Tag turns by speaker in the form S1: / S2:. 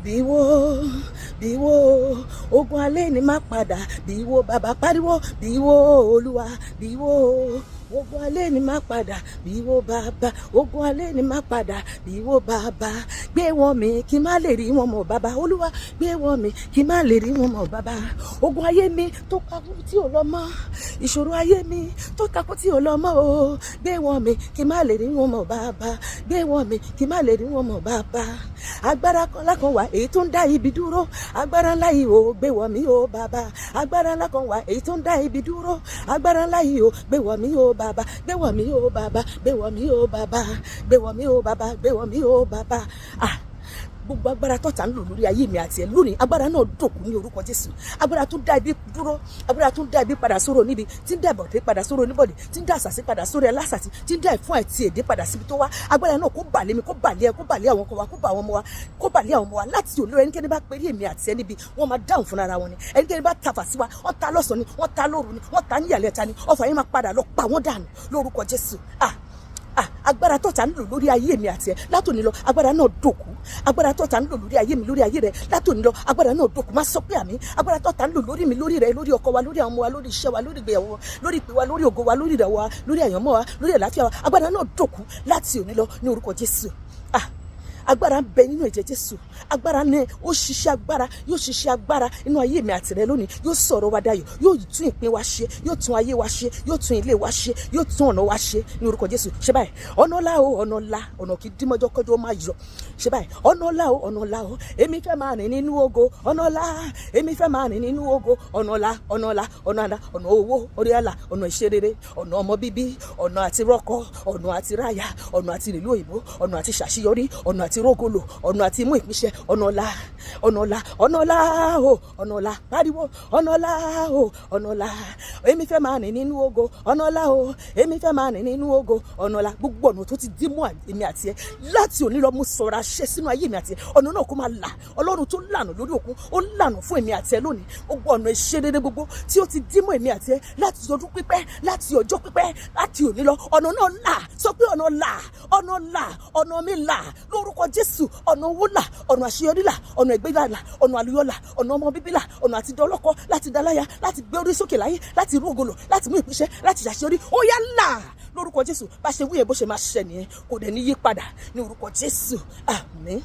S1: bíwó bíwó ogun alẹ́ ni má padà bíwó bàbá pariwo bíwó olúwa bíwó ogun alẹ́ ni má padà bíwó bàbá ogun alẹ́ ni má padà bíwó bàbá gbé wọn mì kí n má lè rí wọn mọ̀ bàbá olúwa gbé wọn mì kí n má lè rí wọn mọ̀ bàbá ogun ayé mi tó kakú tí ò lọ mọ́ ìṣòro ayé mi tó kakú tí ò lọ mọ́ o gbé wọn mì kí n má lè rí wọn mọ̀ bàbá gbé wọn mì kí n má lè rí wọn mọ̀ bàbá agbára kan lákan wà èyí tó ń dá ibi dúró agbára ńlá yìí o gbé wọ̀ mí o bàbá agbára ńlá kan wà èyí tó ń dá ibi dúró agbára ńlá yìí o gbé wọ̀ mí o bàbá gbé wọ̀ mí o bàbá gbé wọ̀ mí o bàbá gbé wọ̀ mí o bàbá gbé wọ̀ mí o bàbá gbogbo agbára tọ́ta ń lò lórí ayé mi àti ẹ lónìí agbára náà dòkú ní orúkọ Jésù agbára tó dá ibi dúró agbára tó dá ibi padà sóró níbi tí ń dá ìbọ̀dé padà sóró níbọ̀dé tí ń dá àṣàṣì padà sórí ẹ lásàtì tí ń dá ìfún àti èdè padà síbi tó wá agbára náà kó bà lé mi kó bà lé ẹ kó bà lé àwọn ọkọ wa kó bà àwọn ọmọ wa kó bà lé àwọn ọmọ wa láti òlóró ẹnikẹ́ni bá péré èmi àti ẹ níbi wọ́n máa dáhùn fúnra ara wọn ni ẹnikẹ́ni bá tafà sí wa wọ́n ta lọ́sàn ni wọ́n ta lóru ni wọ́n ta níyàlẹ́ta ni ọfà yẹn máa padà lọ pa wọ́n dànù lórúkọ Jésù agbára tọ́ta ń lò lórí ayé mi àti ẹ látòní lọ agbára náà dòkú agbára tọ́ta ń lò lórí ayé mi lórí ayé rẹ látòní lọ agbára náà dòkú má sọ pé àmì agbára tọ́ta ń lò lórí mi lórí rẹ lórí ọkọ wa lórí àwọn ọmọ wa lórí iṣẹ́ wa lórí ìgbéyàwó wa lórí ìpè wa lórí ògo wa lórí ìrẹ̀wọ̀ wa lórí àyànmọ́ wa lórí àlàáfíà wa agbára náà dòkú láti òní lọ ní orúkọ Jésù agbára ń bẹ nínú ẹ̀jẹ̀ Jésù agbára náà ó ṣiṣẹ́ agbára yóò ṣiṣẹ́ agbára inú ayé mi àti rẹ lónìí yóò sọ̀rọ̀ wa dayọ̀ yóò tún ìpín wa ṣe yóò tún ayé wa ṣe yóò tún ilé wa ṣe yóò tún ọ̀nà wa ṣe ní orúkọ Jésù ṣe báyìí ọ̀nà ọ̀la o ọ̀nà ọ̀la ọ̀nà kì í dímọ́jọ́ kọjọ́ máa yọ ṣe báyìí ọ̀nà ọ̀la o ọ̀nà ọ̀la o èmi fẹ́ máa rìn nínú ògo ọ̀nà ọ̀la èmi fẹ́ máa rìn nínú ògo ọ̀nà ọ̀la ọ̀nà ọ̀la ọ̀nà ọ̀la ọ̀nà owó orí àlà ọ̀nà ìṣerere ọ̀nà ọmọ bíbí ọ̀nà àti rọ́kọ ọ̀nà àti ráyà ọ̀nà àti ìlú òyìnbó ọ̀nà àti ṣàṣeyọrí ọ̀nà àti rógolo ọ̀nà àti mú ìpínṣẹ́ ọ̀nà ọ̀la ọ̀nà ọ̀la ọ̀nà ọ̀la o ọ̀nà ọ̀la pariwo ọ̀nà ọ̀la o ọ̀nà ọ̀la èmi fẹ́ máa rìn nínú ògo ọ̀nà ọ̀la o èmi fẹ́ máa rìn nínú ògo ọ̀nà ọ̀la gbogbo ọ̀nà tó ti dí mú èmi àti ẹ láti òní lọ mú sọ̀rọ̀ àṣẹ sínú ayé mi àti ẹ ọ̀nà náà kó máa là ọlọ́run tó lànà lórí òkun ó lànà fún èmi àti ẹ lónìí gbogbo ọ̀nà ìṣerere gbogbo tí ó ti dí mú èmi àti ẹ láti ọdún pípẹ́ láti ọjọ́ pípẹ́ láti òní lọ ọ̀nà náà là sọ pé ọ̀nà là ọ̀nà là ọ̀nà mi là lórúkọ Jésù ọ̀nà owó là ọ̀nà àṣeyọrí là ọ̀nà ìgbéga là ọ̀nà àlùyọ là ọ̀nà ọmọ bíbí là ọ̀nà àti dọ́lọ́kọ láti dáláyà láti gbé orí sókè láyé láti rógolo láti mú ìpínṣẹ́ láti ṣàṣeyọrí ó yá là lórúkọ Jésù bá ṣe wúyẹ bó ṣe máa ṣẹ nìyẹn kò dẹ̀ ní yí padà ní orúkọ Jésù àmín.